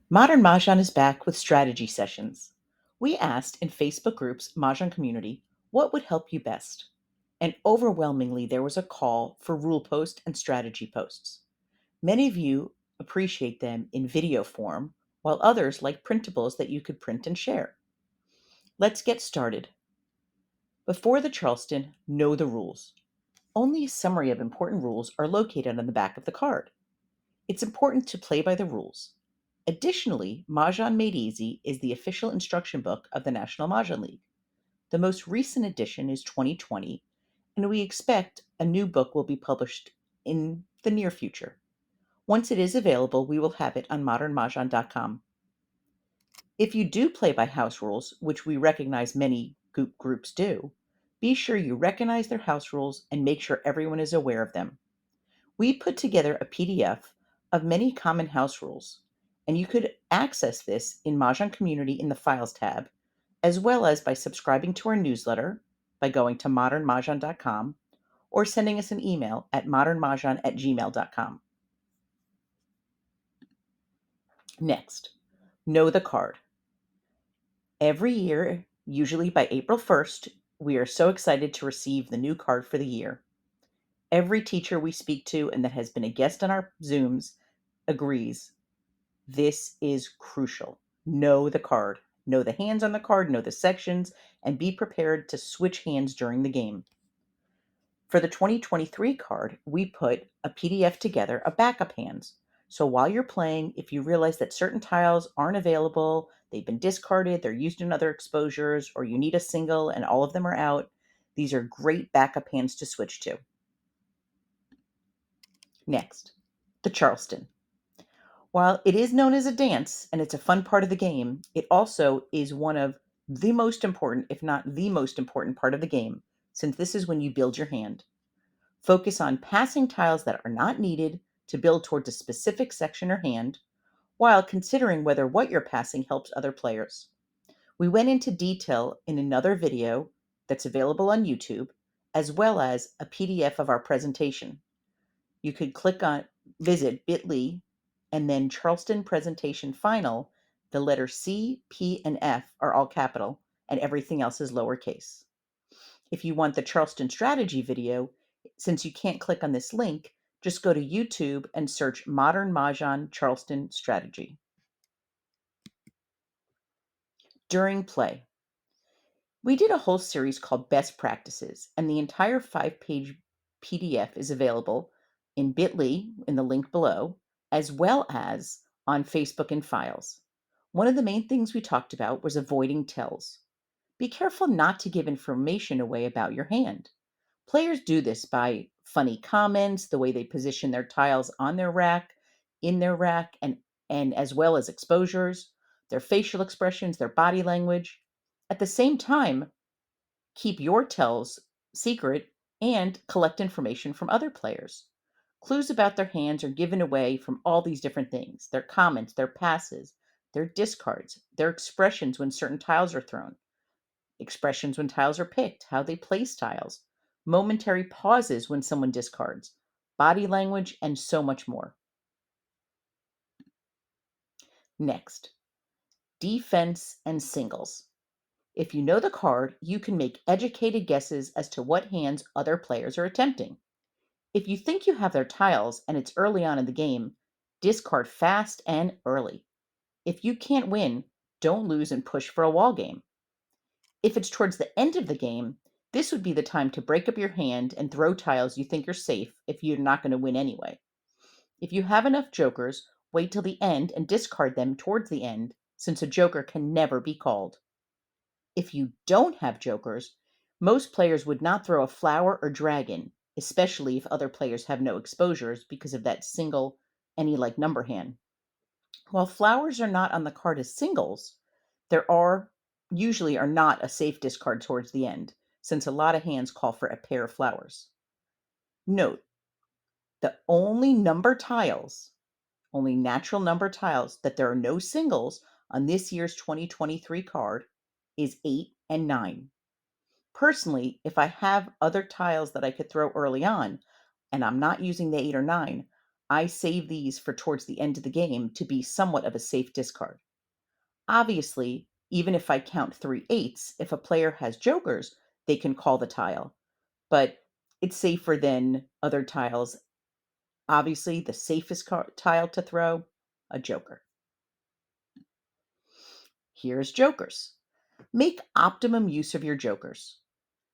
Modern Mahjong is back with strategy sessions. We asked in Facebook groups Mahjong community what would help you best. And overwhelmingly, there was a call for rule post and strategy posts. Many of you appreciate them in video form, while others like printables that you could print and share. Let's get started. Before the Charleston, know the rules. Only a summary of important rules are located on the back of the card. It's important to play by the rules. Additionally, Mahjong Made Easy is the official instruction book of the National Mahjong League. The most recent edition is 2020, and we expect a new book will be published in the near future. Once it is available, we will have it on modernmahjong.com. If you do play by house rules, which we recognize many groups do, be sure you recognize their house rules and make sure everyone is aware of them. We put together a PDF of many common house rules, and you could access this in Mahjong Community in the Files tab, as well as by subscribing to our newsletter by going to modernmahjong.com or sending us an email at modernmahjong@gmail.com. Next, know the card. Every year, usually by April 1st, we are so excited to receive the new card for the year. Every teacher we speak to and that has been a guest on our Zooms agrees this is crucial. Know the card, know the hands on the card, know the sections, and be prepared to switch hands during the game. For the 2023 card, we put a PDF together of backup hands. So while you're playing, if you realize that certain tiles aren't available, they've been discarded, they're used in other exposures, or you need a single and all of them are out, these are great backup hands to switch to. Next, the Charleston. While it is known as a dance and it's a fun part of the game, it also is one of the most important, if not the most important part of the game, since this is when you build your hand. Focus on passing tiles that are not needed to build towards a specific section or hand, while considering whether what you're passing helps other players. We went into detail in another video that's available on YouTube, as well as a PDF of our presentation. You could visit bit.ly and then Charleston Presentation Final. The letter C, P, and F are all capital, and everything else is lowercase. If you want the Charleston Strategy video, since you can't click on this link, just go to YouTube and search Modern Mahjong Charleston Strategy. During play, we did a whole series called Best Practices, and the entire 5-page PDF is available in bit.ly in the link below, as well as on Facebook and Files. One of the main things we talked about was avoiding tells. Be careful not to give information away about your hand. Players do this by funny comments, the way they position their tiles on their rack, in their rack, and as well as exposures, their facial expressions, their body language. At the same time, keep your tells secret and collect information from other players. Clues about their hands are given away from all these different things: their comments, their passes, their discards, their expressions when certain tiles are thrown, expressions when tiles are picked, how they place tiles, momentary pauses when someone discards, body language, and so much more. Next, defense and singles. If you know the card, you can make educated guesses as to what hands other players are attempting. If you think you have their tiles and it's early on in the game, discard fast and early. If you can't win, don't lose and push for a wall game. If it's towards the end of the game, this would be the time to break up your hand and throw tiles you think are safe if you're not going to win anyway. If you have enough jokers, wait till the end and discard them towards the end, since a joker can never be called. If you don't have jokers, most players would not throw a flower or dragon, especially if other players have no exposures because of that single any like number hand. While flowers are not on the card as singles, there are usually are not a safe discard towards the end, since a lot of hands call for a pair of flowers. Note, the only natural number tiles that there are no singles on this year's 2023 card is 8 and 9. Personally, if I have other tiles that I could throw early on and I'm not using the 8 or 9, I save these for towards the end of the game to be somewhat of a safe discard. Obviously, even if I count three eights, if a player has jokers, they can call the tile, but it's safer than other tiles. Obviously, the safest tile to throw, a joker. Here's jokers. Make optimum use of your jokers.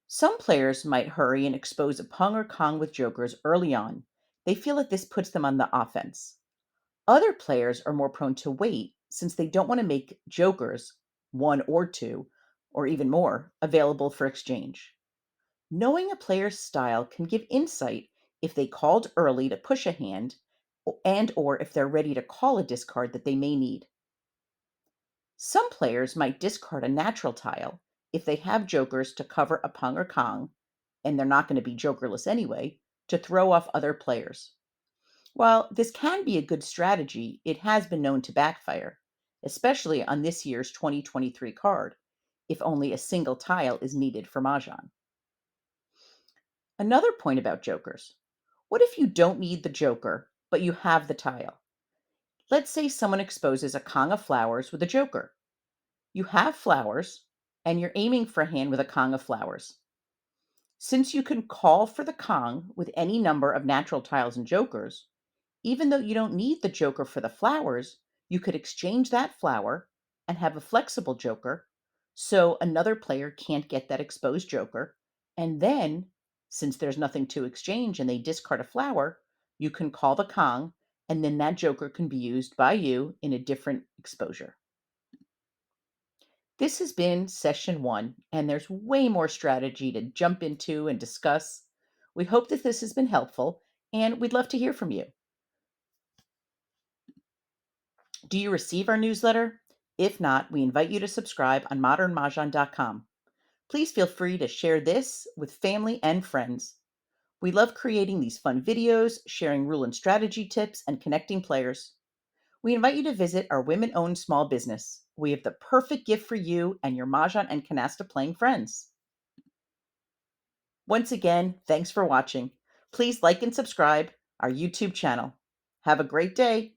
Some players might hurry and expose a pung or kong with jokers early on. They feel that this puts them on the offense. Other players are more prone to wait since they don't want to make jokers, one or two, or even more, available for exchange. Knowing a player's style can give insight if they called early to push a hand and or if they're ready to call a discard that they may need. Some players might discard a natural tile if they have jokers to cover a pung or kong, and they're not going to be jokerless anyway, to throw off other players. While this can be a good strategy, it has been known to backfire, especially on this year's 2023 card, if only a single tile is needed for Mahjong. Another point about jokers. What if you don't need the joker, but you have the tile? Let's say someone exposes a Kong of flowers with a joker. You have flowers, and you're aiming for a hand with a Kong of flowers. Since you can call for the Kong with any number of natural tiles and jokers, even though you don't need the joker for the flowers, you could exchange that flower and have a flexible joker so another player can't get that exposed joker. And then, since there's nothing to exchange and they discard a flower, you can call the Kong, and then that joker can be used by you in a different exposure. This has been session one, and there's way more strategy to jump into and discuss. We hope that this has been helpful, and we'd love to hear from you. Do you receive our newsletter? If not, we invite you to subscribe on modernmahjong.com. Please feel free to share this with family and friends. We love creating these fun videos, sharing rule and strategy tips, and connecting players. We invite you to visit our women-owned small business. We have the perfect gift for you and your Mahjong and Canasta playing friends. Once again, thanks for watching. Please like and subscribe our YouTube channel. Have a great day.